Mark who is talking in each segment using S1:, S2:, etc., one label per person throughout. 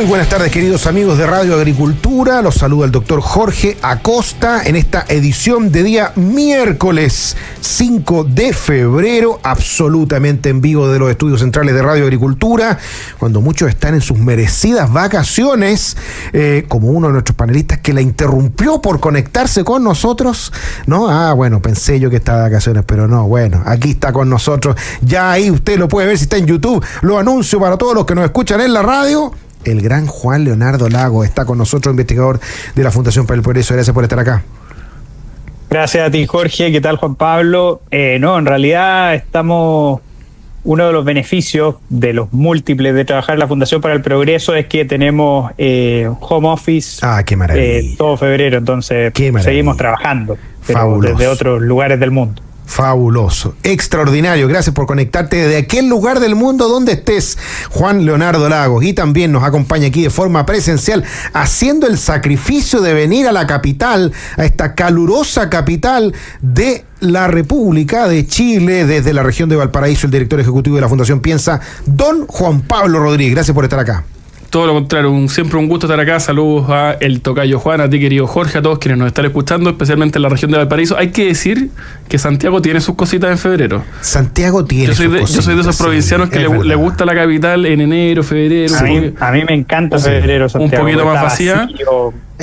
S1: Muy buenas tardes, queridos amigos de Radio Agricultura. Los saluda el doctor Jorge Acosta en esta edición de día miércoles 5 de febrero, absolutamente en vivo de los estudios centrales de Radio Agricultura, cuando muchos están en sus merecidas vacaciones, como uno de nuestros panelistas que la interrumpió por conectarse con nosotros, ¿no? Bueno, pensé yo que estaba de vacaciones, pero no, bueno, aquí está con nosotros. Ya ahí usted lo puede ver si está en YouTube. Lo anuncio para todos los que nos escuchan en la radio. El gran Juan Leonardo Lagos está con nosotros, investigador de la Fundación para el Progreso. Gracias por estar acá.
S2: Gracias a ti, Jorge. ¿Qué tal, Juan Pablo? No, en realidad uno de los beneficios de los múltiples de trabajar en la Fundación para el Progreso es que tenemos home office
S1: qué maravilla.
S2: Todo febrero, entonces seguimos trabajando, pero desde otros lugares del mundo.
S1: Fabuloso, extraordinario. Gracias por conectarte desde aquel lugar del mundo donde estés, Juan Leonardo Lagos. Y también nos acompaña aquí de forma presencial, haciendo el sacrificio de venir a la capital, a esta calurosa capital de la República de Chile, desde la región de Valparaíso, el director ejecutivo de la Fundación Piensa, don Juan Pablo Rodríguez. Gracias por estar acá.
S3: Todo lo contrario, siempre un gusto estar acá. Saludos a el tocayo Juan, a ti querido Jorge, a todos quienes nos están escuchando, especialmente en la región de Valparaíso. Hay que decir que Santiago tiene sus cositas en febrero.
S1: Santiago tiene sus cositas.
S3: Yo soy de esos provincianos que le gusta la capital en enero, febrero.
S2: A mí me encanta febrero, Santiago.
S3: Un poquito más vacía.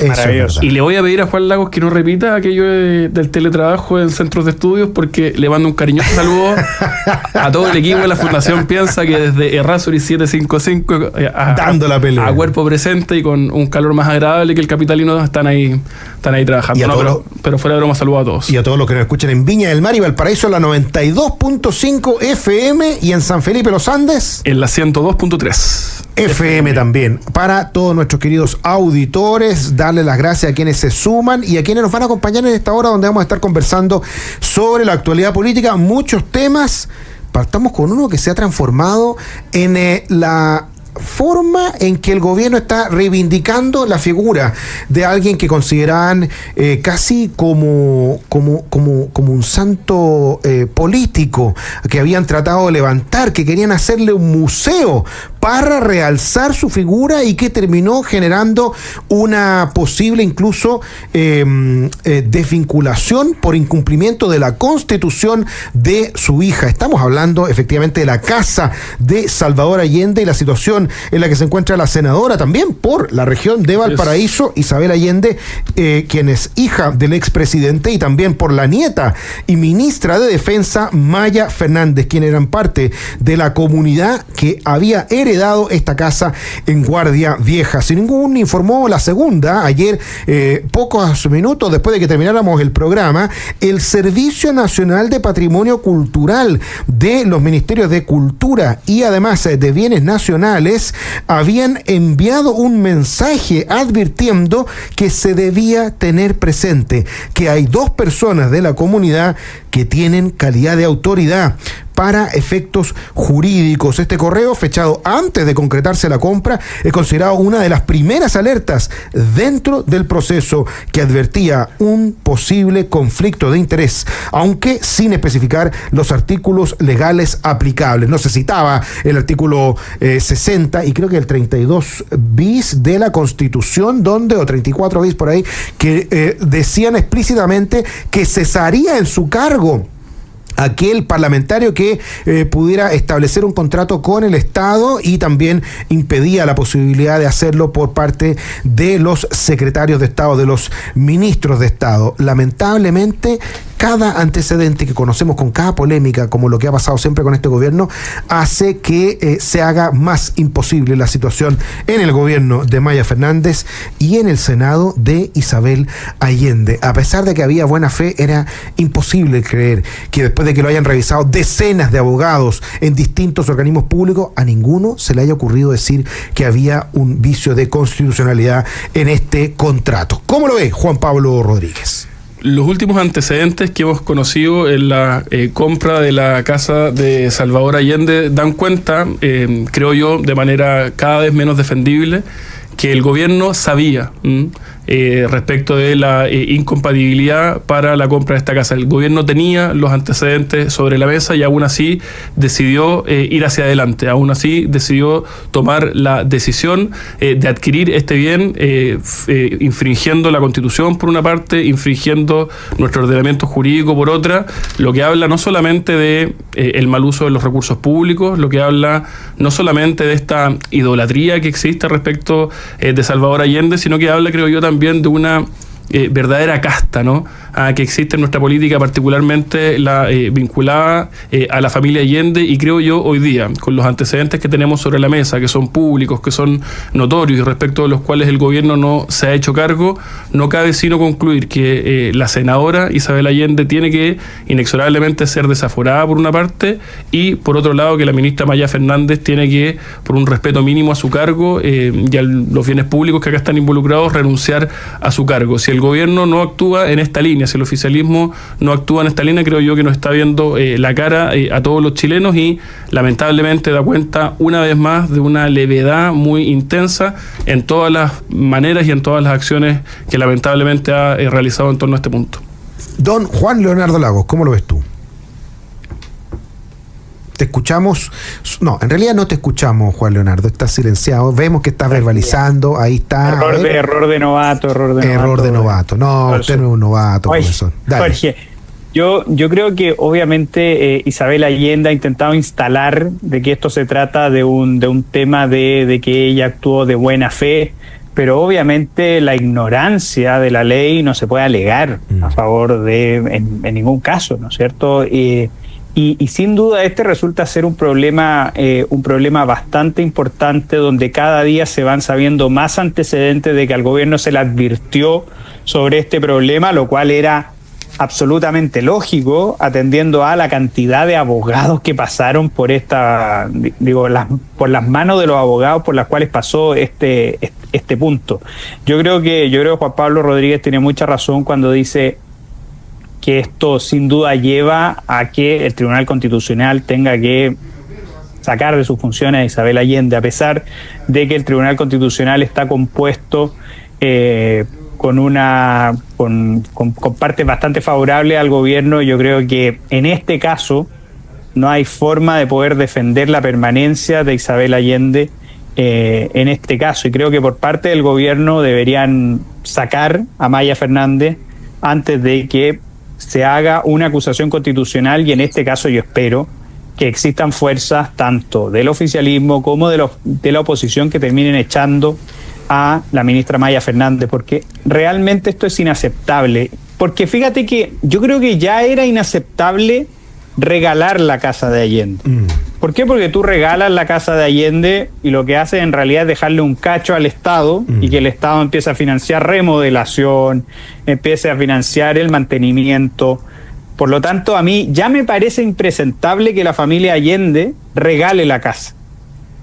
S2: Maravilloso.
S3: Y le voy a pedir a Juan Lagos que no repita aquello del teletrabajo en centros de estudios, porque le mando un cariñoso saludo a todo el equipo de la Fundación Piensa, que desde Errázuriz 755
S1: dando la pelea
S3: a cuerpo presente y con un calor más agradable que el capitalino están ahí trabajando. Pero fuera de broma, saludo a todos.
S1: Y a todos los que nos escuchan en Viña del Mar y Valparaíso en la 92.5 FM y en San Felipe Los Andes
S3: en la 102.3
S1: FM también. Para todos nuestros queridos auditores, darle las gracias a quienes se suman y a quienes nos van a acompañar en esta hora donde vamos a estar conversando sobre la actualidad política, muchos temas. Partamos con uno que se ha transformado en la forma en que el gobierno está reivindicando la figura de alguien que consideraban casi como un santo político, que habían tratado de levantar, que querían hacerle un museo para realzar su figura y que terminó generando una posible incluso desvinculación por incumplimiento de la Constitución de su hija. Estamos hablando efectivamente de la casa de Salvador Allende y la situación en la que se encuentra la senadora también por la región de Valparaíso, Isabel Allende, quien es hija del expresidente, y también por la nieta y ministra de Defensa, Maya Fernández, quien eran parte de la comunidad que había heredado esta casa en Guardia Vieja. Sin ningún informó la segunda, ayer, pocos minutos después de que termináramos el programa, el Servicio Nacional de Patrimonio Cultural de los Ministerios de Cultura y además de Bienes Nacionales habían enviado un mensaje advirtiendo que se debía tener presente que hay dos personas de la comunidad que tienen calidad de autoridad para efectos jurídicos. Este correo, fechado antes de concretarse la compra, es considerado una de las primeras alertas dentro del proceso que advertía un posible conflicto de interés, aunque sin especificar los artículos legales aplicables. No se citaba el artículo 60 y creo que el 32 bis de la Constitución, o 34 bis por ahí, que decían explícitamente que cesaría en su cargo aquel parlamentario que pudiera establecer un contrato con el Estado, y también impedía la posibilidad de hacerlo por parte de los secretarios de Estado, de los ministros de Estado. Lamentablemente, cada antecedente que conocemos con cada polémica, como lo que ha pasado siempre con este gobierno, hace que se haga más imposible la situación en el gobierno de Maya Fernández y en el Senado de Isabel Allende. A pesar de que había buena fe, era imposible creer que después de que lo hayan revisado decenas de abogados en distintos organismos públicos, a ninguno se le haya ocurrido decir que había un vicio de constitucionalidad en este contrato. ¿Cómo lo ve Juan Pablo Rodríguez?
S3: Los últimos antecedentes que hemos conocido en la compra de la casa de Salvador Allende dan cuenta, creo yo, de manera cada vez menos defendible, que el gobierno sabía respecto de la incompatibilidad para la compra de esta casa. El gobierno tenía los antecedentes sobre la mesa y aún así decidió ir hacia adelante, aún así decidió tomar la decisión de adquirir este bien, infringiendo la Constitución por una parte, infringiendo nuestro ordenamiento jurídico por otra, lo que habla no solamente de el mal uso de los recursos públicos, lo que habla no solamente de esta idolatría que existe respecto de Salvador Allende, sino que habla, creo yo, también de una verdadera casta, ¿no?, que existe en nuestra política, particularmente la vinculada a la familia Allende, y creo yo hoy día, con los antecedentes que tenemos sobre la mesa, que son públicos, que son notorios y respecto de los cuales el gobierno no se ha hecho cargo, no cabe sino concluir que la senadora Isabel Allende tiene que inexorablemente ser desaforada por una parte, y por otro lado que la ministra Maya Fernández tiene que, por un respeto mínimo a su cargo y a los bienes públicos que acá están involucrados, renunciar a su cargo. Si el gobierno no actúa en esta línea, si el oficialismo no actúa en esta línea, creo yo que nos está viendo la cara a todos los chilenos, y lamentablemente da cuenta una vez más de una levedad muy intensa en todas las maneras y en todas las acciones que lamentablemente ha realizado en torno a este punto.
S1: Don Juan Leonardo Lagos, ¿cómo lo ves tú? Te escuchamos. No, en realidad no te escuchamos, Juan Leonardo. Estás silenciado. Vemos que estás verbalizando. Ahí está.
S2: Error de novato.
S1: No, usted no es un novato,
S2: Oye,
S1: profesor. Dale.
S2: Jorge, yo creo que obviamente Isabel Allende ha intentado instalar de que esto se trata de un tema de que ella actuó de buena fe, pero obviamente la ignorancia de la ley no se puede alegar a favor de en ningún caso, ¿no es cierto? Y sin duda resulta ser un problema bastante importante, donde cada día se van sabiendo más antecedentes de que al gobierno se le advirtió sobre este problema, lo cual era absolutamente lógico, atendiendo a la cantidad de abogados que pasaron por por las manos de los abogados por las cuales pasó este punto. Yo creo que Juan Pablo Rodríguez tiene mucha razón cuando dice que esto sin duda lleva a que el Tribunal Constitucional tenga que sacar de sus funciones a Isabel Allende, a pesar de que el Tribunal Constitucional está compuesto con partes bastante favorables al gobierno. Yo creo que en este caso no hay forma de poder defender la permanencia de Isabel Allende en este caso, y creo que por parte del gobierno deberían sacar a Maya Fernández antes de que se haga una acusación constitucional, y en este caso yo espero que existan fuerzas tanto del oficialismo como de la oposición que terminen echando a la ministra Maya Fernández, porque realmente esto es inaceptable. Porque fíjate que yo creo que ya era inaceptable regalar la casa de Allende. ¿Por qué? Porque tú regalas la casa de Allende y lo que haces en realidad es dejarle un cacho al Estado y que el Estado empiece a financiar remodelación, empiece a financiar el mantenimiento. Por lo tanto, a mí ya me parece impresentable que la familia Allende regale la casa,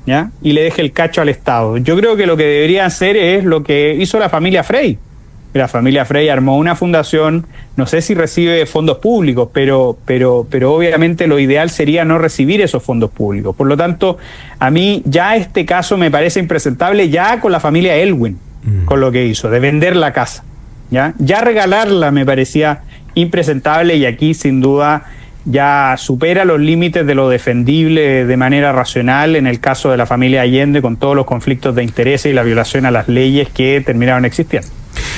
S2: ¿ya?, y le deje el cacho al Estado. Yo creo que lo que debería hacer es lo que hizo la familia Frey. La familia Frey armó una fundación, no sé si recibe fondos públicos, pero obviamente lo ideal sería no recibir esos fondos públicos. Por lo tanto, a mí ya este caso me parece impresentable, ya con la familia Elwin, con lo que hizo, de vender la casa. Ya regalarla me parecía impresentable, y aquí sin duda ya supera los límites de lo defendible de manera racional en el caso de la familia Allende, con todos los conflictos de intereses y la violación a las leyes que terminaron existiendo.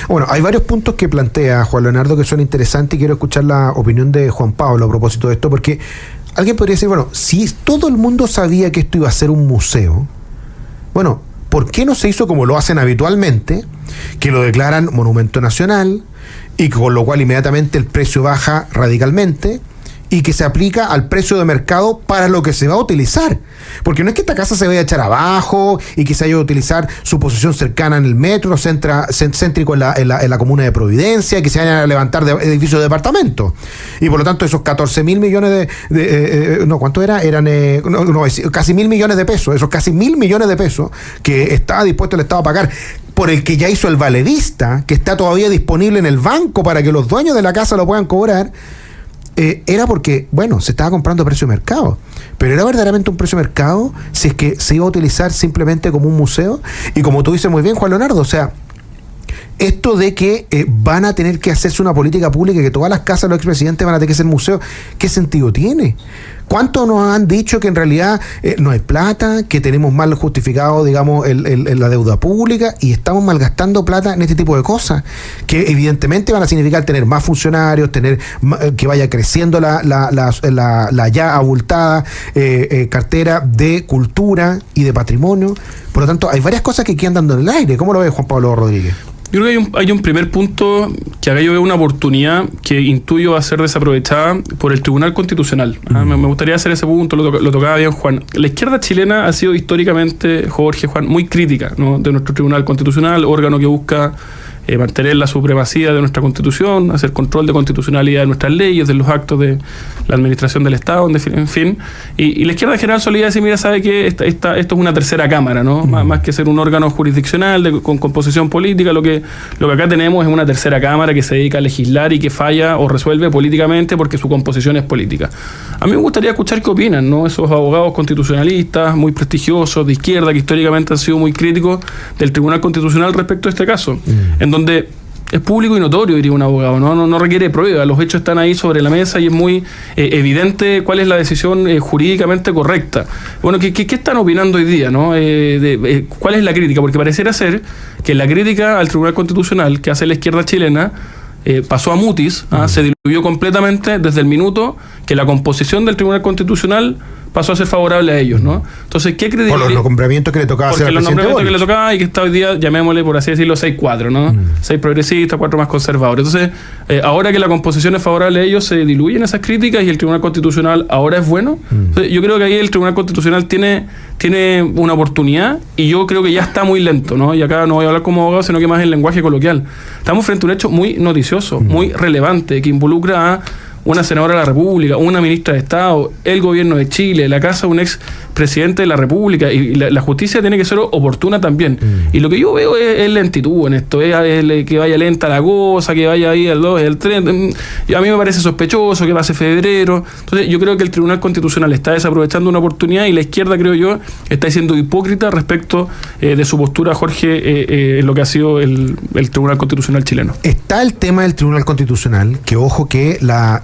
S1: Bueno, hay varios puntos que plantea Juan Leonardo que son interesantes, y quiero escuchar la opinión de Juan Pablo a propósito de esto, porque alguien podría decir, bueno, si todo el mundo sabía que esto iba a ser un museo, bueno, ¿por qué no se hizo como lo hacen habitualmente, que lo declaran monumento nacional, y con lo cual inmediatamente el precio baja radicalmente, y que se aplica al precio de mercado para lo que se va a utilizar? Porque no es que esta casa se vaya a echar abajo y que se vaya a utilizar su posición cercana en el metro, céntrico en la comuna de Providencia, que se vayan a levantar de edificios de departamentos. Y por lo tanto esos 14.000 millones ¿cuánto era? Eran casi 1.000 millones de pesos, esos casi 1.000 millones de pesos que está dispuesto el Estado a pagar, por el que ya hizo el valedista, que está todavía disponible en el banco para que los dueños de la casa lo puedan cobrar. Era porque, bueno, se estaba comprando a precio de mercado, pero era verdaderamente un precio de mercado si es que se iba a utilizar simplemente como un museo. Y como tú dices muy bien, Juan Leonardo, o sea, esto de que van a tener que hacerse una política pública, que todas las casas de los expresidentes van a tener que ser museos, ¿qué sentido tiene? ¿Cuántos nos han dicho que en realidad no hay plata, que tenemos mal justificado, digamos, la deuda pública y estamos malgastando plata en este tipo de cosas? Que evidentemente van a significar tener más funcionarios, tener que vaya creciendo la ya abultada cartera de cultura y de patrimonio. Por lo tanto, hay varias cosas que quedan dando en el aire. ¿Cómo lo ve Juan Pablo Rodríguez?
S3: Yo creo que hay un primer punto que acá yo veo una oportunidad que intuyo va a ser desaprovechada por el Tribunal Constitucional. Me gustaría hacer ese punto, lo tocaba bien Juan. La izquierda chilena ha sido históricamente, Jorge, Juan, muy crítica, ¿no?, de nuestro Tribunal Constitucional, órgano que busca mantener la supremacía de nuestra Constitución, hacer control de constitucionalidad de nuestras leyes, de los actos de la administración del Estado, en fin. Y la izquierda en general solía decir, mira, sabe que esto es una tercera cámara, ¿no? Más que ser un órgano jurisdiccional con composición política, lo que acá tenemos es una tercera cámara que se dedica a legislar y que falla o resuelve políticamente porque su composición es política. A mí me gustaría escuchar qué opinan, ¿no?, esos abogados constitucionalistas muy prestigiosos de izquierda que históricamente han sido muy críticos del Tribunal Constitucional respecto a este caso, en donde es público y notorio, diría un abogado, no requiere prueba, los hechos están ahí sobre la mesa y es muy evidente cuál es la decisión jurídicamente correcta. Bueno, ¿qué están opinando hoy día, ¿no? ¿Cuál es la crítica? Porque pareciera ser que la crítica al Tribunal Constitucional que hace la izquierda chilena pasó a mutis, se diluyó completamente desde el minuto que la composición del Tribunal Constitucional pasó a ser favorable a ellos, ¿no? Entonces, ¿qué credibilidad?
S1: Por los nombramientos que le tocaba hacer al presidente.
S3: Porque los nombramientos que le tocaba y que está hoy día, llamémosle por así decirlo, 6-4, ¿no? 6 progresistas, 4 más conservadores. Entonces, ahora que la composición es favorable a ellos, se diluyen esas críticas y el Tribunal Constitucional ahora es bueno. Entonces, yo creo que ahí el Tribunal Constitucional tiene una oportunidad y yo creo que ya está muy lento, ¿no? Y acá no voy a hablar como abogado, sino que más en lenguaje coloquial. Estamos frente a un hecho muy noticioso, muy relevante, que involucra a una senadora de la República, una ministra de Estado, el gobierno de Chile, la casa de un ex presidente de la República, y la justicia tiene que ser oportuna también. Y lo que yo veo es lentitud en esto, es que vaya lenta la cosa, que vaya ahí al 2, el 3. Y a mí me parece sospechoso que pase febrero. Entonces yo creo que el Tribunal Constitucional está desaprovechando una oportunidad y la izquierda, creo yo, está siendo hipócrita respecto de su postura, Jorge, en lo que ha sido el Tribunal Constitucional chileno.
S1: Está el tema del Tribunal Constitucional, que ojo que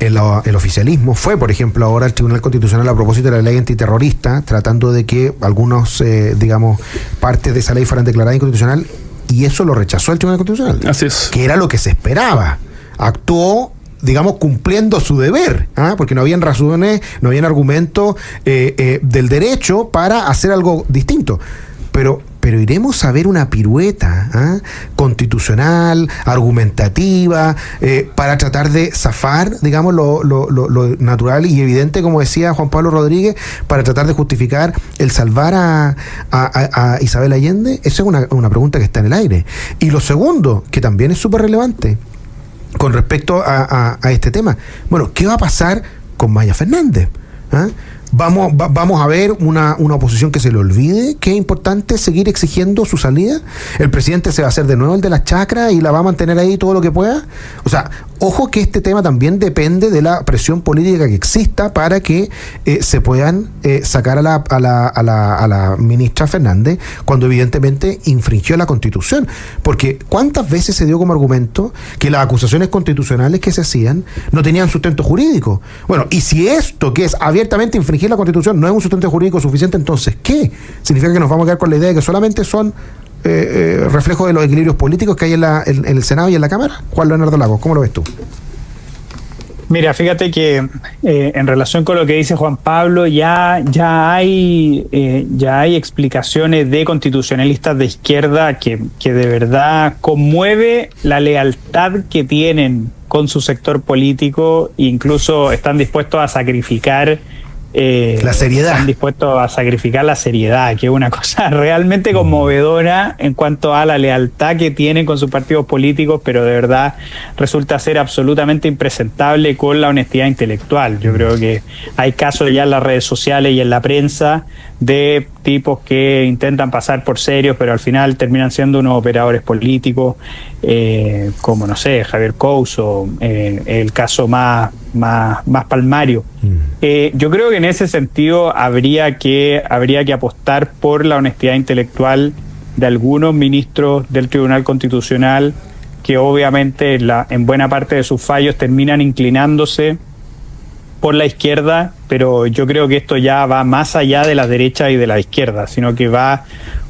S1: el oficialismo fue, por ejemplo, ahora al Tribunal Constitucional a propósito de la ley antiterrorista, tratando de que algunos, digamos, partes de esa ley fueran declaradas inconstitucional, y eso lo rechazó el Tribunal Constitucional.
S3: Así es.
S1: Que era lo que se esperaba. Actuó, digamos, cumpliendo su deber, porque no habían razones, no habían argumentos del derecho para hacer algo distinto. Pero iremos a ver una pirueta constitucional, argumentativa, para tratar de zafar, digamos, lo natural y evidente, como decía Juan Pablo Rodríguez, para tratar de justificar el salvar a Isabel Allende. Esa es una pregunta que está en el aire. Y lo segundo, que también es súper relevante con respecto a este tema. Bueno, ¿qué va a pasar con Maya Fernández? Vamos a ver una oposición que se le olvide que es importante seguir exigiendo su salida. El presidente se va a hacer de nuevo el de las chacras y la va a mantener ahí todo lo que pueda. O sea, ojo que este tema también depende de la presión política que exista para que se puedan sacar a la ministra Fernández cuando evidentemente infringió la Constitución. Porque ¿cuántas veces se dio como argumento que las acusaciones constitucionales que se hacían no tenían sustento jurídico? Bueno, y si esto, que es abiertamente infringir la Constitución, no es un sustento jurídico suficiente, entonces ¿qué? ¿Significa que nos vamos a quedar con la idea de que solamente son reflejo de los equilibrios políticos que hay en el Senado y en la Cámara? Juan Leonardo Lagos, ¿cómo lo ves tú?
S2: Mira, fíjate que en relación con lo que dice Juan Pablo, ya hay explicaciones de constitucionalistas de izquierda que de verdad conmueve la lealtad que tienen con su sector político, incluso están dispuestos a sacrificar
S1: la seriedad.
S2: Están dispuestos a sacrificar la seriedad, que es una cosa realmente conmovedora en cuanto a la lealtad que tienen con sus partidos políticos, pero de verdad resulta ser absolutamente impresentable con la honestidad intelectual. Yo creo que hay casos ya en las redes sociales y en la prensa de tipos que intentan pasar por serios, pero al final terminan siendo unos operadores políticos, como, no sé, Javier Couso, el caso más palmario. Yo creo que en ese sentido habría que apostar por la honestidad intelectual de algunos ministros del Tribunal Constitucional que obviamente en buena parte de sus fallos terminan inclinándose por la izquierda, pero yo creo que esto ya va más allá de la derecha y de la izquierda, sino que va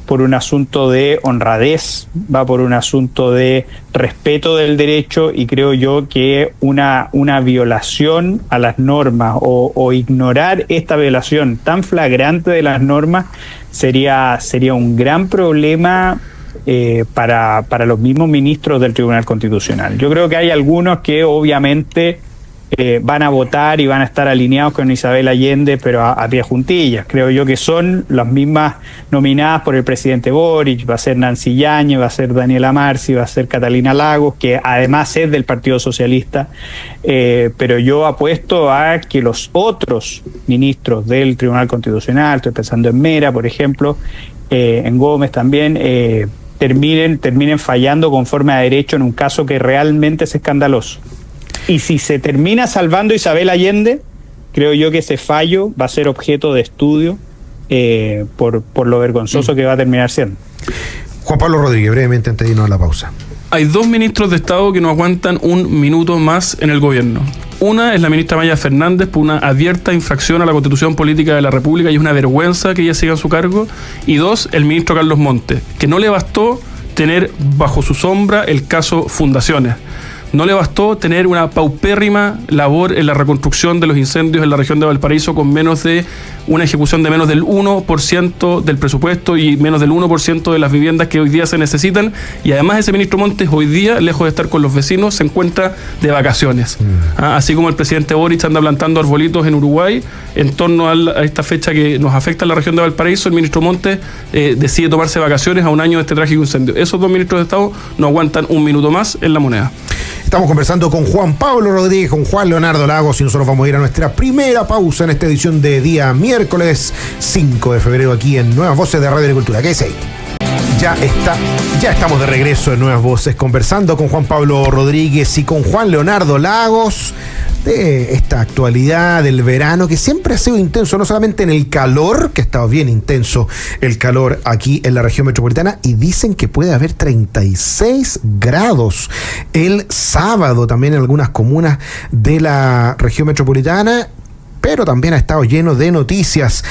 S2: por un asunto de honradez, va por un asunto de respeto del derecho, y creo yo que una violación a las normas o ignorar esta violación tan flagrante de las normas sería un gran problema para los mismos ministros del Tribunal Constitucional. Yo creo que hay algunos que obviamente van a votar y van a estar alineados con Isabel Allende, pero a pie juntillas. Creo yo que son las mismas nominadas por el presidente Boric. Va a ser Nancy Yáñez, va a ser Daniela Marci, va a ser Catalina Lagos, que además es del Partido Socialista, pero yo apuesto a que los otros ministros del Tribunal Constitucional, estoy pensando en Mera, por ejemplo, en Gómez también, terminen fallando conforme a derecho en un caso que realmente es escandaloso. Y si se termina salvando Isabel Allende, creo yo que ese fallo va a ser objeto de estudio por lo vergonzoso que va a terminar siendo.
S1: Juan Pablo Rodríguez, brevemente antes de irnos a la pausa.
S3: Hay 2 ministros de Estado que no aguantan un minuto más en el gobierno. Una es la ministra Maya Fernández por una abierta infracción a la Constitución Política de la República, y es una vergüenza que ella siga en su cargo. Y 2, el ministro Carlos Montes, que no le bastó tener bajo su sombra el caso Fundaciones. No le bastó tener una paupérrima labor en la reconstrucción de los incendios en la región de Valparaíso, con una ejecución de menos del 1% del presupuesto y menos del 1% de las viviendas que hoy día se necesitan. Y además ese ministro Montes hoy día, lejos de estar con los vecinos, se encuentra de vacaciones. Así como el presidente Boric anda plantando arbolitos en Uruguay en torno a esta fecha que nos afecta en la región de Valparaíso, el ministro Montes decide tomarse vacaciones a un año de este trágico incendio. Esos 2 ministros de Estado no aguantan un minuto más en la moneda.
S1: Estamos conversando con Juan Pablo Rodríguez, con Juan Leonardo Lagos, y nosotros vamos a ir a nuestra primera pausa en esta edición de día miércoles 5 de febrero aquí en Nuevas Voces de Radio Agricultura. ¿Qué es ahí? Ya estamos de regreso en Nuevas Voces, conversando con Juan Pablo Rodríguez y con Juan Leonardo Lagos de esta actualidad del verano, que siempre ha sido intenso, no solamente en el calor, que ha estado bien intenso el calor aquí en la región metropolitana, y dicen que puede haber 36 grados el sábado también en algunas comunas de la región metropolitana, pero también ha estado lleno de noticias.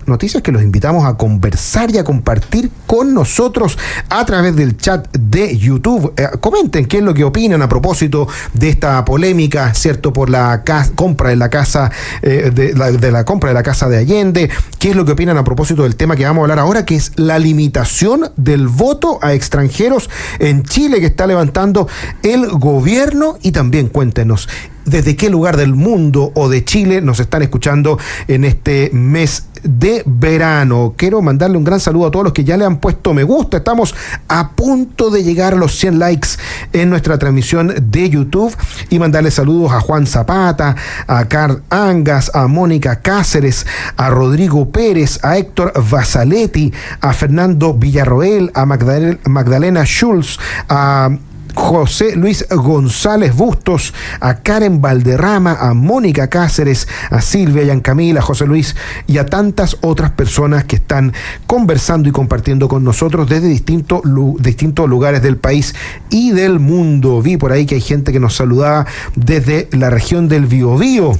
S1: Noticias que los invitamos a conversar y a compartir con nosotros a través del chat de YouTube. Comenten qué es lo que opinan a propósito de esta polémica, ¿cierto?, por la compra de la casa, de la compra de la casa de Allende. ¿Qué es lo que opinan a propósito del tema que vamos a hablar ahora, que es la limitación del voto a extranjeros en Chile, que está levantando el gobierno? Y también cuéntenos desde qué lugar del mundo o de Chile nos están escuchando en este mes de verano. Quiero mandarle un gran saludo a todos los que ya le han puesto me gusta. Estamos a punto de llegar a los 100 likes en nuestra transmisión de YouTube, y mandarle saludos a Juan Zapata, a Carl Angas, a Mónica Cáceres, a Rodrigo Pérez, a Héctor Vasaletti, a Fernando Villarroel, a Magdalena Schulz, a José Luis González Bustos, a Karen Valderrama, a Mónica Cáceres, a Silvia Yancamil, a José Luis y a tantas otras personas que están conversando y compartiendo con nosotros desde distintos lugares del país y del mundo. Vi por ahí que hay gente que nos saludaba desde la región del Biobío,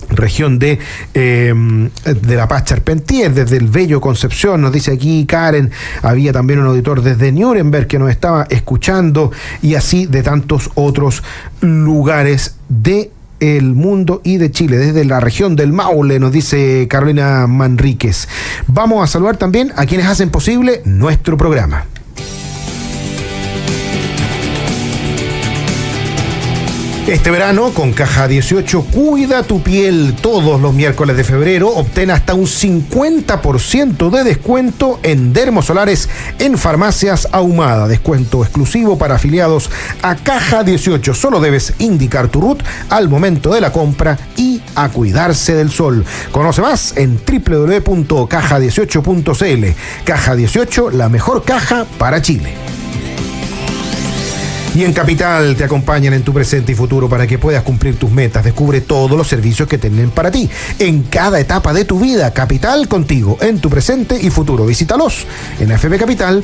S1: región de La Paz Charpentier, desde el Bello Concepción, nos dice aquí Karen. Había también un auditor desde Nuremberg que nos estaba escuchando, y así de tantos otros lugares de el mundo y de Chile, desde la región del Maule, nos dice Carolina Manríquez. Vamos a saludar también a quienes hacen posible nuestro programa. Este verano, con Caja 18, cuida tu piel. Todos los miércoles de febrero obtén hasta un 50% de descuento en dermosolares en Farmacias Ahumada. Descuento exclusivo para afiliados a Caja 18. Solo debes indicar tu RUT al momento de la compra y a cuidarse del sol. Conoce más en www.caja18.cl. Caja 18, la mejor caja para Chile. Y en Capital te acompañan en tu presente y futuro para que puedas cumplir tus metas. Descubre todos los servicios que tienen para ti en cada etapa de tu vida. Capital, contigo en tu presente y futuro. Visítalos en fbcapital.cl.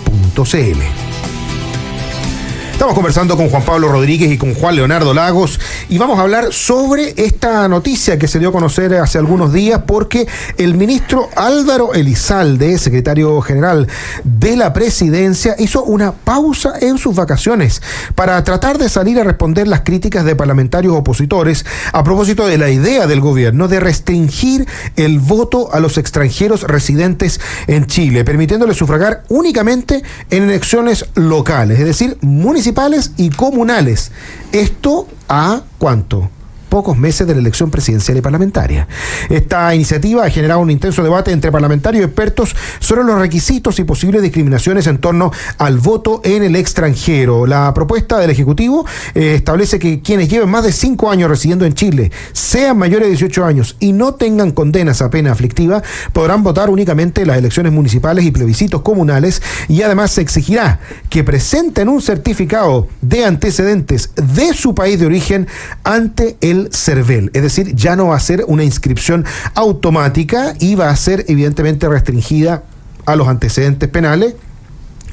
S1: Estamos conversando con Juan Pablo Rodríguez y con Juan Leonardo Lagos y vamos a hablar sobre esta noticia que se dio a conocer hace algunos días porque el ministro Álvaro Elizalde, secretario general de la presidencia, hizo una pausa en sus vacaciones para tratar de salir a responder las críticas de parlamentarios opositores a propósito de la idea del gobierno de restringir el voto a los extranjeros residentes en Chile, permitiéndoles sufragar únicamente en elecciones locales, es decir, municipales y comunales. Esto a ¿cuánto? Pocos meses de la elección presidencial y parlamentaria. Esta iniciativa ha generado un intenso debate entre parlamentarios y expertos sobre los requisitos y posibles discriminaciones en torno al voto en el extranjero. La propuesta del Ejecutivo establece que quienes lleven más de 5 años residiendo en Chile, sean mayores de 18 años y no tengan condenas a pena aflictiva, podrán votar únicamente en las elecciones municipales y plebiscitos comunales, y además se exigirá que presenten un certificado de antecedentes de su país de origen ante el CERVEL, es decir, ya no va a ser una inscripción automática y va a ser evidentemente restringida a los antecedentes penales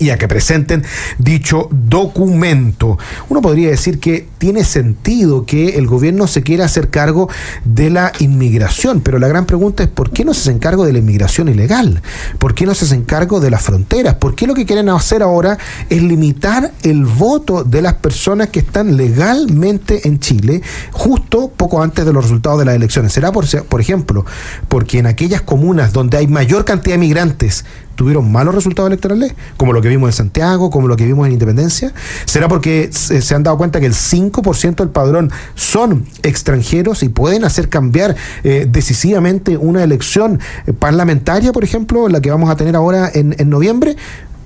S1: y a que presenten dicho documento. Uno podría decir que tiene sentido que el gobierno se quiera hacer cargo de la inmigración, pero la gran pregunta es ¿por qué no se hacen cargo de la inmigración ilegal? ¿Por qué no se hacen cargo de las fronteras? ¿Por qué lo que quieren hacer ahora es limitar el voto de las personas que están legalmente en Chile justo poco antes de los resultados de las elecciones? ¿Será por ejemplo porque en aquellas comunas donde hay mayor cantidad de migrantes tuvieron malos resultados electorales, como lo que vimos en Santiago, como lo que vimos en Independencia? ¿Será porque se han dado cuenta que el 5% del padrón son extranjeros y pueden hacer cambiar decisivamente una elección parlamentaria, por ejemplo, la que vamos a tener ahora en noviembre?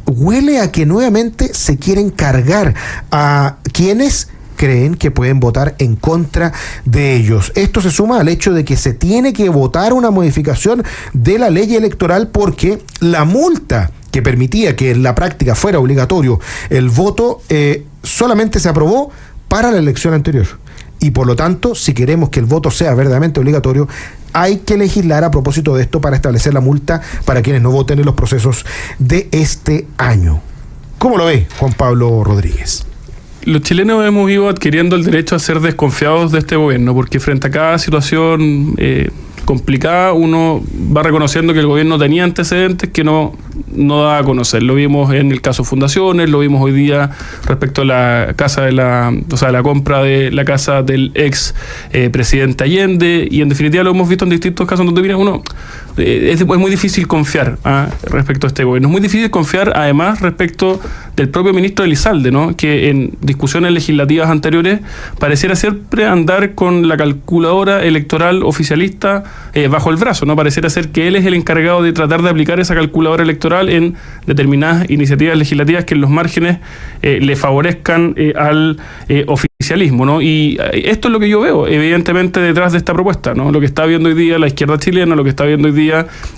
S1: Huele a que nuevamente se quieren cargar a quienes creen que pueden votar en contra de ellos. Esto se suma al hecho de que se tiene que votar una modificación de la ley electoral porque la multa que permitía que en la práctica fuera obligatorio el voto solamente se aprobó para la elección anterior. Y por lo tanto, si queremos que el voto sea verdaderamente obligatorio, hay que legislar a propósito de esto para establecer la multa para quienes no voten en los procesos de este año. ¿Cómo lo ve Juan Pablo Rodríguez?
S3: Los chilenos hemos ido adquiriendo el derecho a ser desconfiados de este gobierno, porque frente a cada situación complicada, uno va reconociendo que el gobierno tenía antecedentes que no da a conocer. Lo vimos en el caso Fundaciones, lo vimos hoy día respecto a la casa la compra de la casa del ex presidente Allende, y en definitiva lo hemos visto en distintos casos donde mira uno es muy difícil confiar respecto a este gobierno. Es muy difícil confiar además respecto del propio ministro Elizalde, ¿no? Que en discusiones legislativas anteriores pareciera siempre andar con la calculadora electoral oficialista bajo el brazo, ¿no? Pareciera ser que él es el encargado de tratar de aplicar esa calculadora electoral en determinadas iniciativas legislativas que en los márgenes le favorezcan al oficialismo, ¿no? Y esto es lo que yo veo, evidentemente, detrás de esta propuesta, ¿no? Lo que está viendo hoy día la izquierda chilena, lo que está viendo hoy día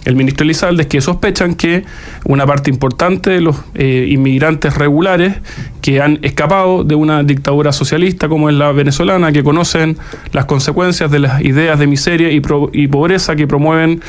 S3: el ministro Elizalde es que sospechan que una parte importante de los inmigrantes regulares que han escapado de una dictadura socialista como es la venezolana, que conocen las consecuencias de las ideas de miseria y pobreza que promueven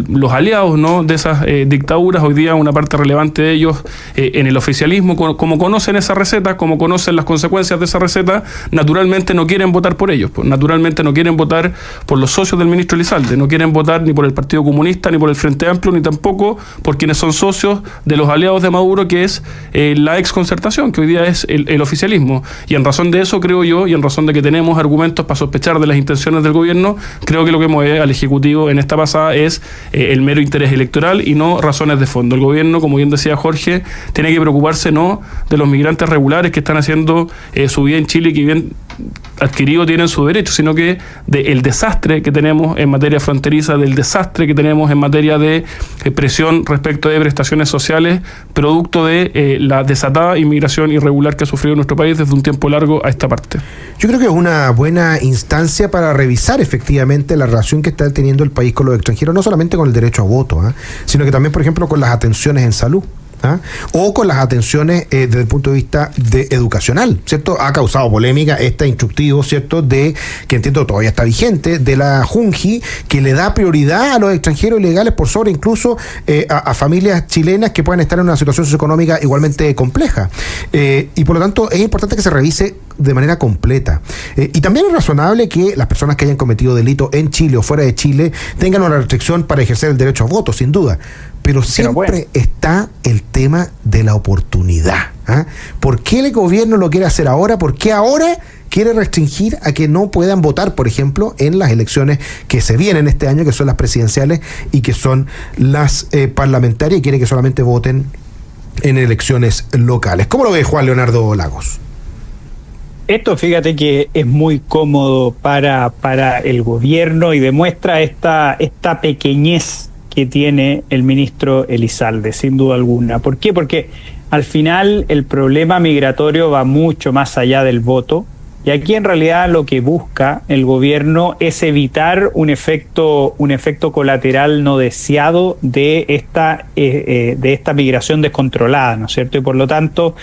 S3: los aliados, ¿no? De esas dictaduras, hoy día una parte relevante de ellos en el oficialismo, como conocen esa receta, como conocen las consecuencias de esa receta, naturalmente no quieren votar por ellos, naturalmente no quieren votar por los socios del ministro Elizalde, no quieren votar ni por el Partido Comunista, ni por el Frente Amplio, ni tampoco por quienes son socios de los aliados de Maduro, que es la exconcertación, que hoy día es el oficialismo. Y en razón de eso, creo yo, y en razón de que tenemos argumentos para sospechar de las intenciones del gobierno, creo que lo que mueve al Ejecutivo en esta pasada es el mero interés electoral y no razones de fondo. El gobierno, como bien decía Jorge, tiene que preocuparse no de los migrantes regulares que están haciendo su vida en Chile y que bien adquirido tienen su derecho, sino que del desastre que tenemos en materia fronteriza, del desastre que tenemos en materia de presión respecto de prestaciones sociales, producto de la desatada inmigración irregular que ha sufrido nuestro país desde un tiempo largo a esta parte.
S1: Yo creo que es una buena instancia para revisar efectivamente la relación que está teniendo el país con los extranjeros, no solamente con el derecho a voto, sino que también, por ejemplo, con las atenciones en salud. o con las atenciones desde el punto de vista educacional, ¿cierto? Ha causado polémica este instructivo, ¿cierto?, de que entiendo todavía está vigente, de la Junji, que le da prioridad a los extranjeros ilegales por sobre incluso a familias chilenas que puedan estar en una situación socioeconómica igualmente compleja. Y por lo tanto es importante que se revise de manera completa. Y también es razonable que las personas que hayan cometido delito en Chile o fuera de Chile tengan una restricción para ejercer el derecho a voto, sin duda. Pero siempre está el tema de la oportunidad. ¿Por qué el gobierno lo quiere hacer ahora? ¿Por qué ahora quiere restringir a que no puedan votar, por ejemplo, en las elecciones que se vienen este año, que son las presidenciales y que son las parlamentarias, y quiere que solamente voten en elecciones locales? ¿Cómo lo ve Juan Leonardo Lagos?
S2: Esto, fíjate que es muy cómodo para el gobierno y demuestra esta pequeñez que tiene el ministro Elizalde, sin duda alguna. ¿Por qué? Porque al final el problema migratorio va mucho más allá del voto, y aquí en realidad lo que busca el gobierno es evitar un efecto colateral no deseado de esta migración descontrolada, ¿no es cierto? Y por lo tanto,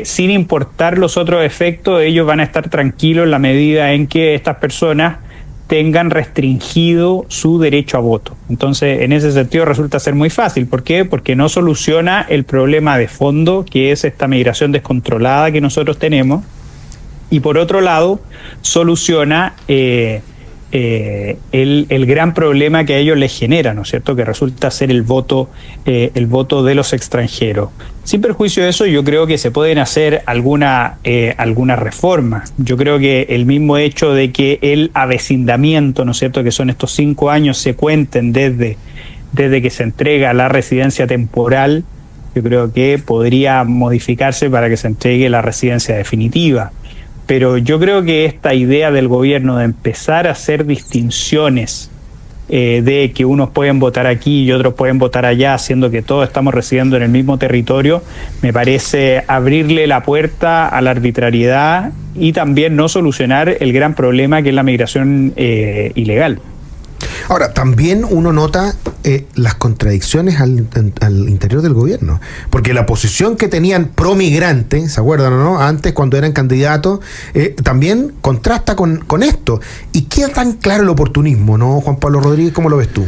S2: sin importar los otros efectos, ellos van a estar tranquilos en la medida en que estas personas tengan restringido su derecho a voto. Entonces, en ese sentido resulta ser muy fácil. ¿Por qué? Porque no soluciona el problema de fondo, que es esta migración descontrolada que nosotros tenemos, y por otro lado, soluciona el gran problema que a ellos les genera, ¿no es cierto?, que resulta ser el voto de los extranjeros. Sin perjuicio de eso, yo creo que se pueden hacer algunas reformas. Yo creo que el mismo hecho de que el avecindamiento, ¿no es cierto?, que son estos 5 años, se cuenten desde que se entrega la residencia temporal, yo creo que podría modificarse para que se entregue la residencia definitiva. Pero yo creo que esta idea del gobierno de empezar a hacer distinciones de que unos pueden votar aquí y otros pueden votar allá, siendo que todos estamos residiendo en el mismo territorio, me parece abrirle la puerta a la arbitrariedad y también no solucionar el gran problema que es la migración ilegal.
S1: Ahora, también uno nota las contradicciones al interior del gobierno, porque la posición que tenían pro migrante, ¿se acuerdan o no?, antes cuando eran candidatos, también contrasta con esto. ¿Y qué tan claro el oportunismo, no, Juan Pablo Rodríguez? ¿Cómo lo ves tú?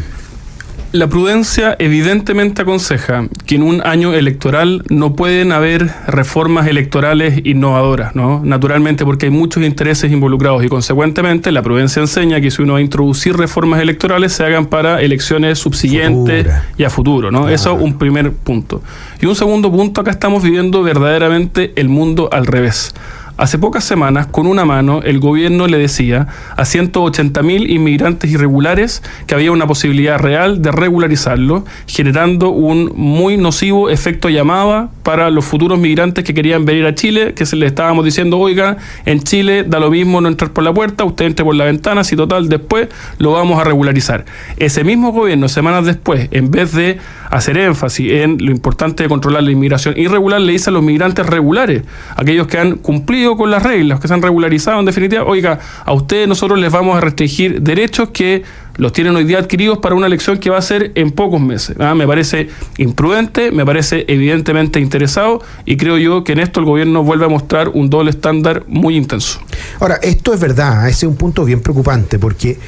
S3: La prudencia evidentemente aconseja que en un año electoral no pueden haber reformas electorales innovadoras, ¿no? Naturalmente, porque hay muchos intereses involucrados y consecuentemente la prudencia enseña que si uno va a introducir reformas electorales se hagan para elecciones subsiguientes y a futuro, ¿no? Eso es un primer punto. Y un segundo punto, acá estamos viviendo verdaderamente el mundo al revés. Hace pocas semanas, con una mano, el gobierno le decía a 180.000 inmigrantes irregulares que había una posibilidad real de regularizarlos, generando un muy nocivo efecto llamada para los futuros migrantes que querían venir a Chile, que se les estábamos diciendo, oiga, en Chile da lo mismo no entrar por la puerta, usted entre por la ventana, si total después lo vamos a regularizar. Ese mismo gobierno, semanas después, en vez de hacer énfasis en lo importante de controlar la inmigración irregular, le dice a los migrantes regulares, aquellos que han cumplido con las reglas, que se han regularizado en definitiva, oiga, a ustedes nosotros les vamos a restringir derechos que los tienen hoy día adquiridos para una elección que va a ser en pocos meses. Me parece imprudente, me parece evidentemente interesado y creo yo que en esto el gobierno vuelve a mostrar un doble estándar muy intenso.
S1: Ahora, esto es verdad, ese es un punto bien preocupante porque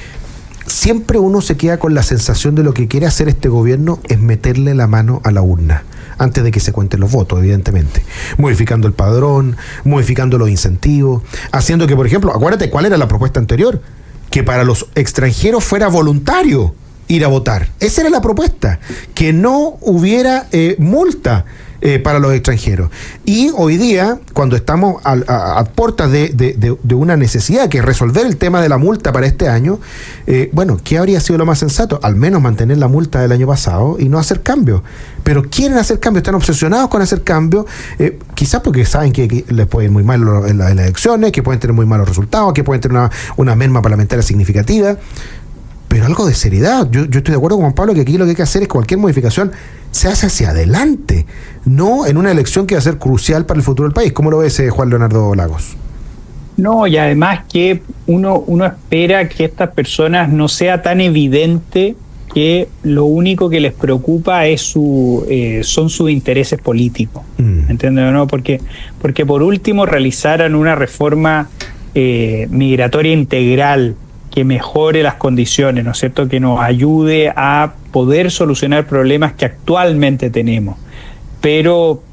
S1: siempre uno se queda con la sensación de lo que quiere hacer este gobierno es meterle la mano a la urna antes de que se cuenten los votos, evidentemente. Modificando el padrón, modificando los incentivos, haciendo que, por ejemplo, acuérdate cuál era la propuesta anterior, que para los extranjeros fuera voluntario ir a votar. Esa era la propuesta, que no hubiera multa para los extranjeros. Y hoy día, cuando estamos a puertas de una necesidad que es resolver el tema de la multa para este año, bueno, ¿qué habría sido lo más sensato? Al menos mantener la multa del año pasado y no hacer cambios. Pero quieren hacer cambios, están obsesionados con hacer cambios, quizás porque saben que les puede ir muy mal en las elecciones, que pueden tener muy malos resultados, que pueden tener una merma parlamentaria significativa. Pero algo de seriedad. Yo estoy de acuerdo con Juan Pablo que aquí lo que hay que hacer es que cualquier modificación se hace hacia adelante, no en una elección que va a ser crucial para el futuro del país. ¿Cómo lo ves, Juan Leonardo Lagos?
S2: No, y además que uno espera que estas personas no sea tan evidente que lo único que les preocupa es son sus intereses políticos. ¿Entienden o no? Porque por último realizaran una reforma migratoria integral que mejore las condiciones, ¿no es cierto?, que nos ayude a poder solucionar problemas que actualmente tenemos. Pero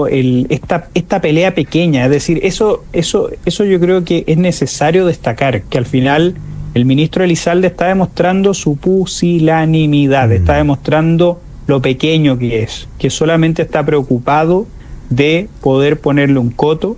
S2: esta pelea pequeña, es decir, eso yo creo que es necesario destacar, que al final el ministro Elizalde está demostrando su pusilanimidad, está demostrando lo pequeño que es, que solamente está preocupado de poder ponerle un coto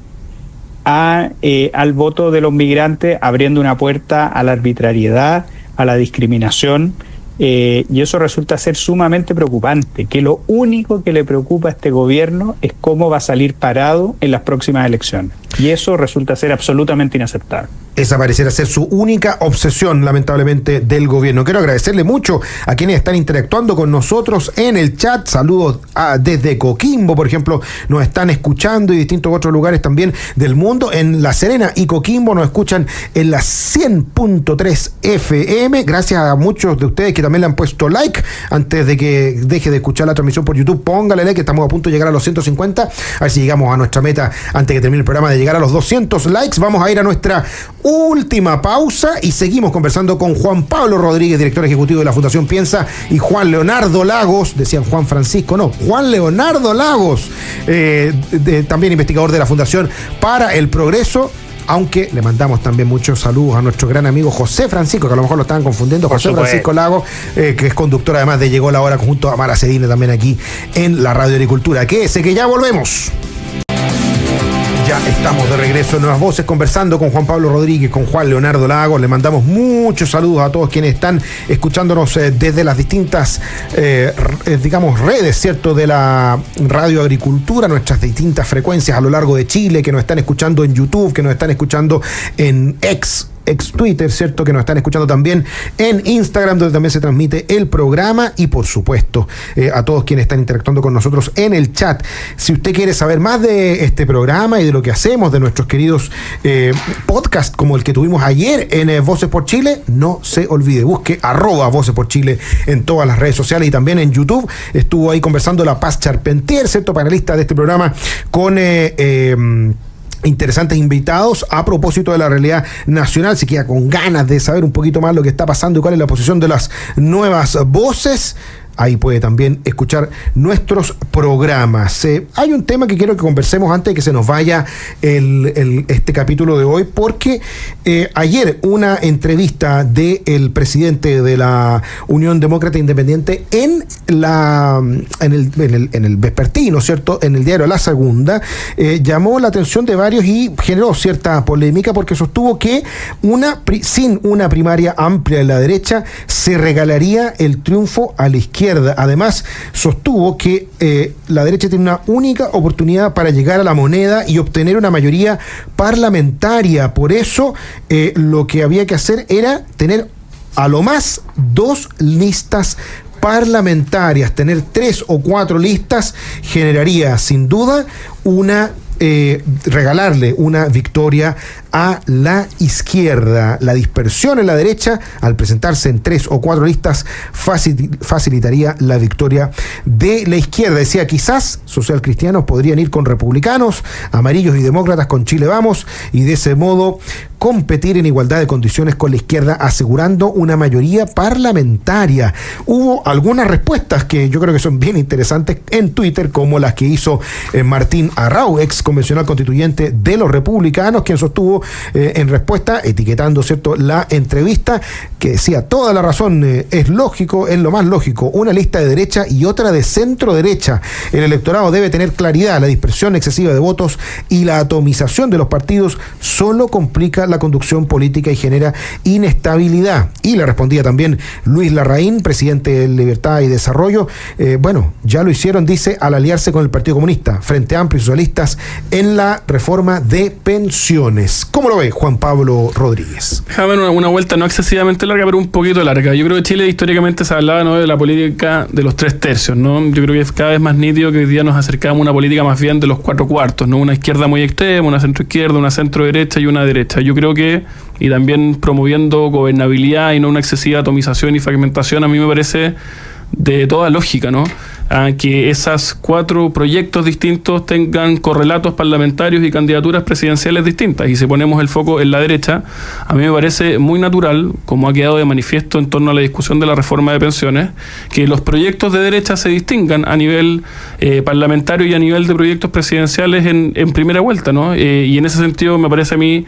S2: al voto de los migrantes, abriendo una puerta a la arbitrariedad, a la discriminación, y eso resulta ser sumamente preocupante, que lo único que le preocupa a este gobierno es cómo va a salir parado en las próximas elecciones, y eso resulta ser absolutamente inaceptable.
S1: Esa pareciera ser su única obsesión, lamentablemente, del gobierno. Quiero agradecerle mucho a quienes están interactuando con nosotros en el chat. Saludos desde Coquimbo, por ejemplo, nos están escuchando, y distintos otros lugares también del mundo. En La Serena y Coquimbo nos escuchan en la 100.3 FM. Gracias a muchos de ustedes que también le han puesto like. Antes de que deje de escuchar la transmisión por YouTube, póngale like, que estamos a punto de llegar a los 150. A ver si llegamos a nuestra meta antes que termine el programa, de llegar a los 200 likes. Vamos a ir a nuestra última pausa y seguimos conversando con Juan Pablo Rodríguez, director ejecutivo de la Fundación Piensa, y Juan Leonardo Lagos, decían Juan Francisco, no, Juan Leonardo Lagos, también investigador de la Fundación para el Progreso, aunque le mandamos también muchos saludos a nuestro gran amigo José Francisco, que a lo mejor lo estaban confundiendo, José Francisco Lagos, que es conductor además de Llegó la Hora, junto a Mara Cedine también aquí en la Radio Agricultura. Quédese que ya volvemos. Ya estamos de regreso en Nuevas Voces, conversando con Juan Pablo Rodríguez, con Juan Leonardo Lagos. Le mandamos muchos saludos a todos quienes están escuchándonos desde las distintas, redes, ¿cierto?, de la Radio Agricultura, nuestras distintas frecuencias a lo largo de Chile, que nos están escuchando en YouTube, que nos están escuchando en ex Twitter, ¿cierto?, que nos están escuchando también en Instagram, donde también se transmite el programa, y por supuesto a todos quienes están interactuando con nosotros en el chat. Si usted quiere saber más de este programa y de lo que hacemos, de nuestros queridos podcasts como el que tuvimos ayer en Voces por Chile, no se olvide, busque @Voces por Chile en todas las redes sociales y también en YouTube. Estuvo ahí conversando La Paz Charpentier, ¿cierto?, panelista de este programa, con interesantes invitados a propósito de la realidad nacional. Si queda con ganas de saber un poquito más lo que está pasando y cuál es la posición de las nuevas voces, ahí puede también escuchar nuestros programas. Hay un tema que quiero que conversemos antes de que se nos vaya este capítulo de hoy, porque ayer una entrevista del presidente de la Unión Demócrata Independiente en el vespertino, ¿cierto?, en el diario La Segunda, llamó la atención de varios y generó cierta polémica, porque sostuvo que sin una primaria amplia en la derecha se regalaría el triunfo a la izquierda. Además, sostuvo que la derecha tiene una única oportunidad para llegar a la moneda y obtener una mayoría parlamentaria. Por eso, lo que había que hacer era tener a lo más 2 listas parlamentarias. Tener 3 o 4 listas generaría sin duda regalarle una victoria a la izquierda. La dispersión en la derecha, al presentarse en 3 o 4 listas, facilitaría la victoria de la izquierda. Decía, quizás socialcristianos podrían ir con republicanos, amarillos y demócratas con Chile Vamos, y de ese modo competir en igualdad de condiciones con la izquierda, asegurando una mayoría parlamentaria. Hubo algunas respuestas que yo creo que son bien interesantes en Twitter, como las que hizo Martín Arrau, ex convencional constituyente de los republicanos, quien sostuvo en respuesta, etiquetando, ¿cierto?, la entrevista, que decía, toda la razón, es lógico, es lo más lógico, una lista de derecha y otra de centro derecha. El electorado debe tener claridad. La dispersión excesiva de votos y la atomización de los partidos solo complica la conducción política y genera inestabilidad. Y le respondía también Luis Larraín, presidente de Libertad y Desarrollo, ya lo hicieron, dice, al aliarse con el Partido Comunista, Frente Amplio y socialistas en la reforma de pensiones. ¿Cómo lo ve Juan Pablo Rodríguez?
S3: Déjame dar una vuelta no excesivamente larga, pero un poquito larga. Yo creo que Chile históricamente se hablaba, ¿no?, de la política de los 3/3, ¿no? Yo creo que es cada vez más nítido que hoy día nos acercamos a una política más bien de los 4/4, ¿no? Una izquierda muy extrema, una centroizquierda, una centro-derecha y una derecha. Yo creo que, y también promoviendo gobernabilidad y no una excesiva atomización y fragmentación, a mí me parece de toda lógica, ¿no?, a que esas 4 proyectos distintos tengan correlatos parlamentarios y candidaturas presidenciales distintas. Y si ponemos el foco en la derecha, a mí me parece muy natural, como ha quedado de manifiesto en torno a la discusión de la reforma de pensiones, que los proyectos de derecha se distingan a nivel parlamentario y a nivel de proyectos presidenciales en primera vuelta, ¿no? Y en ese sentido me parece a mí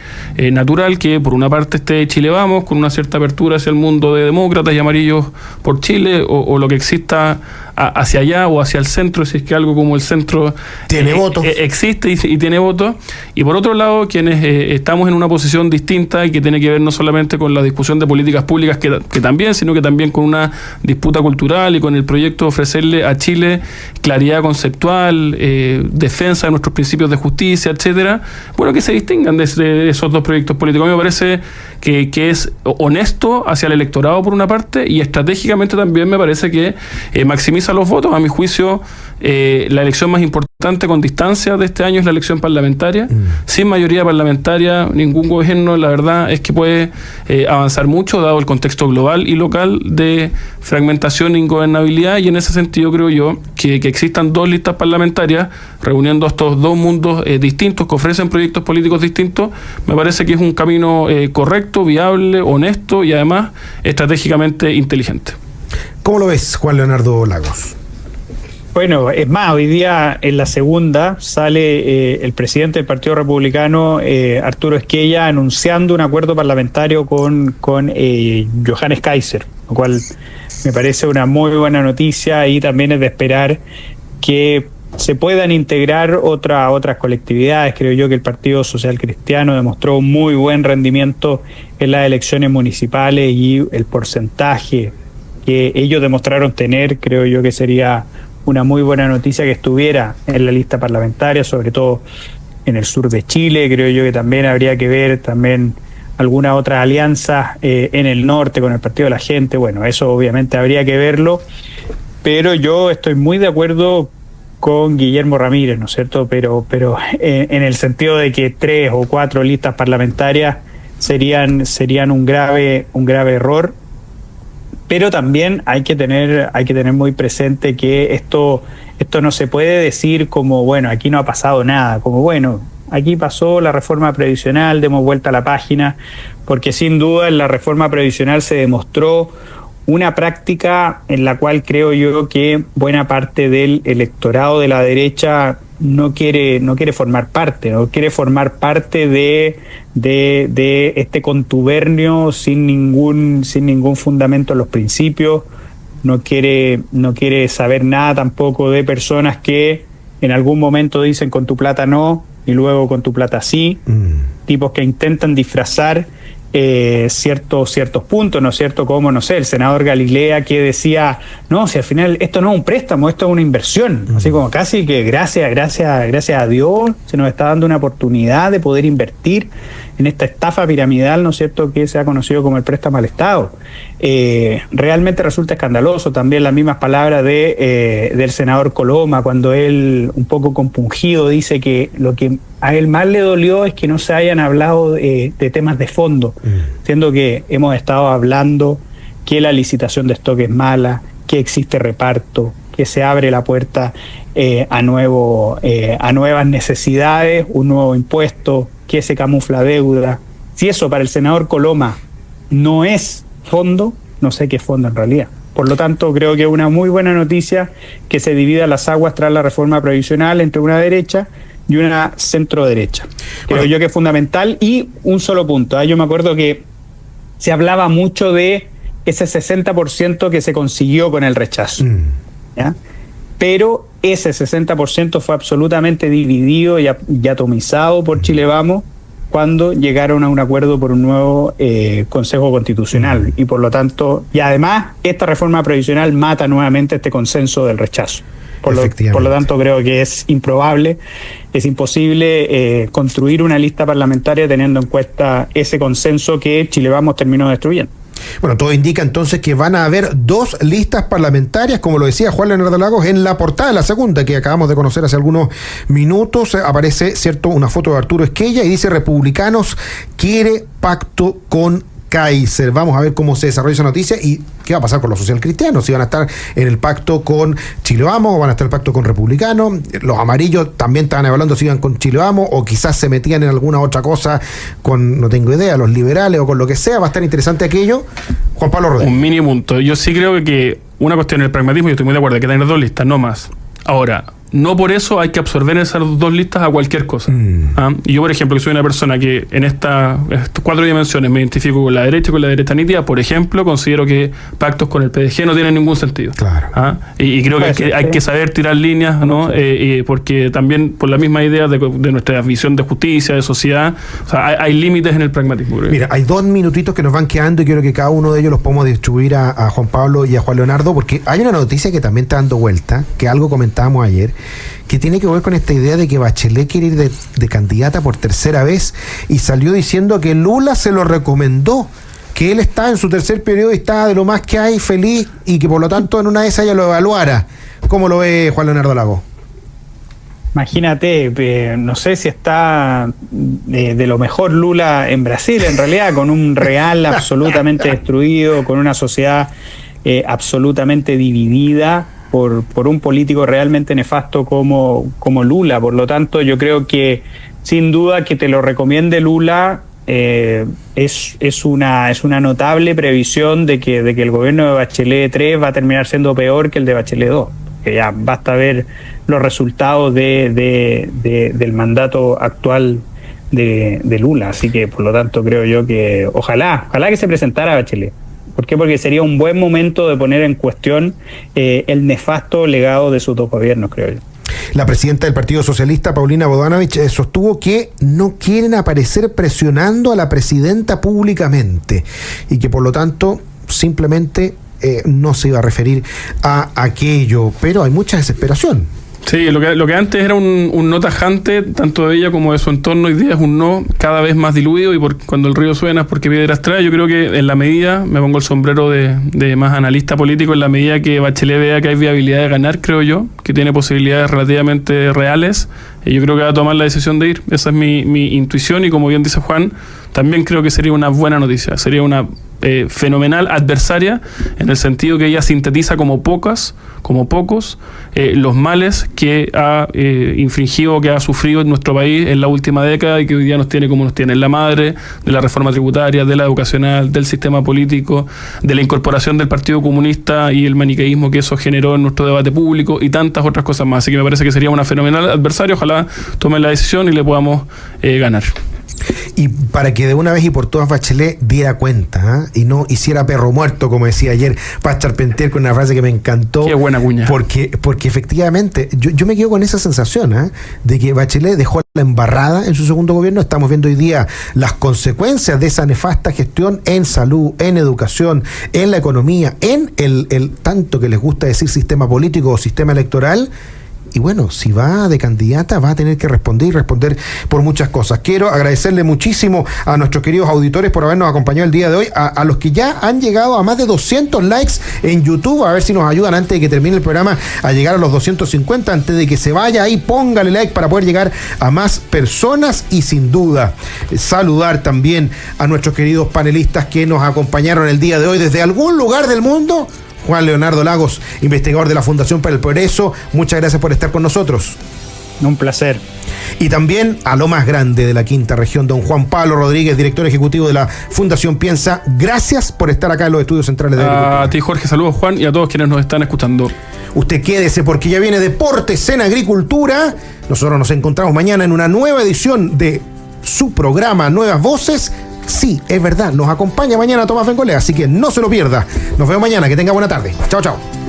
S3: natural que por una parte esté Chile Vamos, con una cierta apertura hacia el mundo de demócratas y amarillos por Chile, o lo que exista hacia allá o hacia el centro, si es que algo como el centro
S1: tiene votos,
S3: existe y tiene votos. Y por otro lado, quienes estamos en una posición distinta y que tiene que ver no solamente con la discusión de políticas públicas, que también, sino que también con una disputa cultural y con el proyecto de ofrecerle a Chile claridad conceptual, defensa de nuestros principios de justicia, etcétera. Bueno, que se distingan de esos dos proyectos políticos. A mí me parece que es honesto hacia el electorado por una parte, y estratégicamente también me parece que maximiza los votos. A mi juicio, la elección más importante con distancia de este año es la elección parlamentaria. Sin mayoría parlamentaria, ningún gobierno, la verdad, es que puede avanzar mucho, dado el contexto global y local de fragmentación e ingobernabilidad, y en ese sentido creo yo que existan 2 listas parlamentarias, reuniendo estos 2 mundos distintos, que ofrecen proyectos políticos distintos, me parece que es un camino correcto, viable, honesto y además estratégicamente inteligente.
S1: ¿Cómo lo ves, Juan Leonardo Lagos?
S2: Bueno, es más, hoy día en la segunda sale el presidente del Partido Republicano, Arturo Esquella, anunciando un acuerdo parlamentario con Johannes Kaiser, lo cual me parece una muy buena noticia, y también es de esperar que se puedan integrar otras colectividades. Creo yo que el Partido Social Cristiano demostró un muy buen rendimiento en las elecciones municipales, y el porcentaje que ellos demostraron tener, creo yo que sería una muy buena noticia que estuviera en la lista parlamentaria, sobre todo en el sur de Chile. Creo yo que también habría que ver también algunas otras alianzas en el norte con el Partido de la Gente. Bueno, eso obviamente habría que verlo, pero yo estoy muy de acuerdo con Guillermo Ramírez, ¿no es cierto? Pero en el sentido de que 3 o 4 listas parlamentarias serían un grave error. Pero también hay que tener muy presente que esto no se puede decir como, bueno, aquí no ha pasado nada, como, bueno, aquí pasó la reforma previsional, demos vuelta a la página, porque sin duda en la reforma previsional se demostró una práctica en la cual creo yo que buena parte del electorado de la derecha no quiere formar parte de este contubernio sin ningún fundamento en los principios. No quiere saber nada tampoco de personas que en algún momento dicen con tu plata no y luego con tu plata sí, tipos que intentan disfrazar ciertos puntos, ¿no es cierto? Como, no sé, el senador Galilea, que decía, no, si al final esto no es un préstamo, esto es una inversión, así como casi que gracias a Dios se nos está dando una oportunidad de poder invertir en esta estafa piramidal, ¿no es cierto?, que se ha conocido como el préstamo al Estado. Realmente resulta escandaloso también las mismas palabras del senador Coloma, cuando él, un poco compungido, dice que lo que a él más le dolió es que no se hayan hablado de temas de fondo, siendo que hemos estado hablando que la licitación de stock es mala, que existe reparto, que se abre la puerta a nuevas necesidades, un nuevo impuesto, que se camufla deuda. Si eso para el senador Coloma no es fondo, no sé qué es fondo en realidad. Por lo tanto, creo que es una muy buena noticia que se divida las aguas tras la reforma previsional entre una derecha y una centro derecha. Creo yo que es fundamental. Y un solo punto, yo me acuerdo que se hablaba mucho de ese 60% que se consiguió con el rechazo, ¿ya? Pero ese 60% fue absolutamente dividido y atomizado por Chile Vamos cuando llegaron a un acuerdo por un nuevo Consejo Constitucional. Y por lo tanto, y además, esta reforma previsional mata nuevamente este consenso del rechazo. Por lo tanto, creo que es improbable, es imposible construir una lista parlamentaria teniendo en cuenta ese consenso que Chile Vamos terminó destruyendo.
S1: Bueno, todo indica entonces que van a haber 2 listas parlamentarias, como lo decía Juan Leonardo Lagos, en la portada de la segunda, que acabamos de conocer hace algunos minutos, aparece, cierto, una foto de Arturo Esquella y dice: Republicanos quiere pacto con Kaiser. Vamos a ver cómo se desarrolla esa noticia y qué va a pasar con los socialcristianos, si van a estar en el pacto con Chile Vamos o van a estar en el pacto con Republicanos. Los amarillos también estaban evaluando si iban con Chile Vamos o quizás se metían en alguna otra cosa con, no tengo idea, los liberales o con lo que sea. Va a estar interesante aquello. Juan Pablo Rodríguez.
S3: Un mini punto. Yo sí creo que una cuestión es el pragmatismo, yo estoy muy de acuerdo, hay que tener 2 listas, no más. Ahora, no por eso hay que absorber esas 2 listas a cualquier cosa. Y yo, por ejemplo, que soy una persona que en estas 4 dimensiones me identifico con la derecha nítida, por ejemplo, considero que pactos con el PDG no tienen ningún sentido.
S1: Claro.
S3: Y creo que hay que saber tirar líneas, ¿no? Porque también por la misma idea de nuestra visión de justicia, de sociedad, o sea, hay límites en el pragmatismo.
S1: Mira, hay 2 minutitos que nos van quedando y quiero que cada uno de ellos los podamos distribuir a Juan Pablo y a Juan Leonardo, porque hay una noticia que también está dando vuelta, que algo comentábamos ayer, que tiene que ver con esta idea de que Bachelet quiere ir de candidata por tercera vez y salió diciendo que Lula se lo recomendó, que él está en su tercer periodo y está de lo más que hay, feliz, y que por lo tanto en una de esas ella lo evaluara. ¿Cómo lo ve Juan Leonardo Lagos?
S2: Imagínate, no sé si está de lo mejor Lula en Brasil, en realidad, con un real absolutamente destruido, con una sociedad absolutamente dividida por un político realmente nefasto como Lula. Por lo tanto, yo creo que sin duda que te lo recomiende Lula es una notable previsión de que el gobierno de Bachelet 3 va a terminar siendo peor que el de Bachelet 2. Que ya basta ver los resultados del mandato actual de Lula. Así que, por lo tanto, creo yo que ojalá que se presentara Bachelet. ¿Por qué? Porque sería un buen momento de poner en cuestión el nefasto legado de sus 2 gobiernos, creo yo.
S1: La presidenta del Partido Socialista, Paulina Bodanovich, sostuvo que no quieren aparecer presionando a la presidenta públicamente y que por lo tanto simplemente no se iba a referir a aquello, pero hay mucha desesperación.
S3: Sí, lo que antes era un no tajante, tanto de ella como de su entorno, hoy día es un no cada vez más diluido, y cuando el río suena es porque piedras trae. Yo creo que en la medida, me pongo el sombrero de más analista político, en la medida que Bachelet vea que hay viabilidad de ganar, creo yo, que tiene posibilidades relativamente reales, yo creo que va a tomar la decisión de ir. Esa es mi intuición, y como bien dice Juan, también creo que sería una buena noticia, sería una fenomenal adversaria, en el sentido que ella sintetiza como pocos los males que ha infringido, que ha sufrido en nuestro país en la última década, y que hoy día nos tiene como nos tiene. La madre de la reforma tributaria, de la educacional, del sistema político, de la incorporación del Partido Comunista y el maniqueísmo que eso generó en nuestro debate público, y tantas otras cosas más. Así que me parece que sería una fenomenal adversaria. Ojalá tomen la decisión y le podamos ganar.
S1: Y para que de una vez y por todas Bachelet diera cuenta, y no hiciera perro muerto, como decía ayer Paz Charpentier, con una frase que me encantó.
S3: Qué buena cuña.
S1: Porque efectivamente yo me quedo con esa sensación de que Bachelet dejó la embarrada en su segundo gobierno. Estamos viendo hoy día las consecuencias de esa nefasta gestión en salud, en educación, en la economía, en el tanto que les gusta decir sistema político o sistema electoral. Y bueno, si va de candidata va a tener que responder por muchas cosas. Quiero agradecerle muchísimo a nuestros queridos auditores por habernos acompañado el día de hoy, a los que ya han llegado a más de 200 likes en YouTube, a ver si nos ayudan antes de que termine el programa a llegar a los 250, antes de que se vaya ahí, póngale like para poder llegar a más personas. Y sin duda, saludar también a nuestros queridos panelistas que nos acompañaron el día de hoy desde algún lugar del mundo. Juan Leonardo Lagos, investigador de la Fundación para el Progreso, muchas gracias por estar con nosotros.
S2: Un placer.
S1: Y también a lo más grande de la quinta región, don Juan Pablo Rodríguez, director ejecutivo de la Fundación Piensa. Gracias por estar acá en los estudios centrales de Agricultura.
S3: A ti, Jorge, saludos, Juan, y a todos quienes nos están escuchando.
S1: Usted quédese porque ya viene Deportes en Agricultura. Nosotros nos encontramos mañana en una nueva edición de su programa Nuevas Voces. Sí, es verdad, nos acompaña mañana Tomás Bengolea, así que no se lo pierda. Nos vemos mañana, que tenga buena tarde. Chao, chao.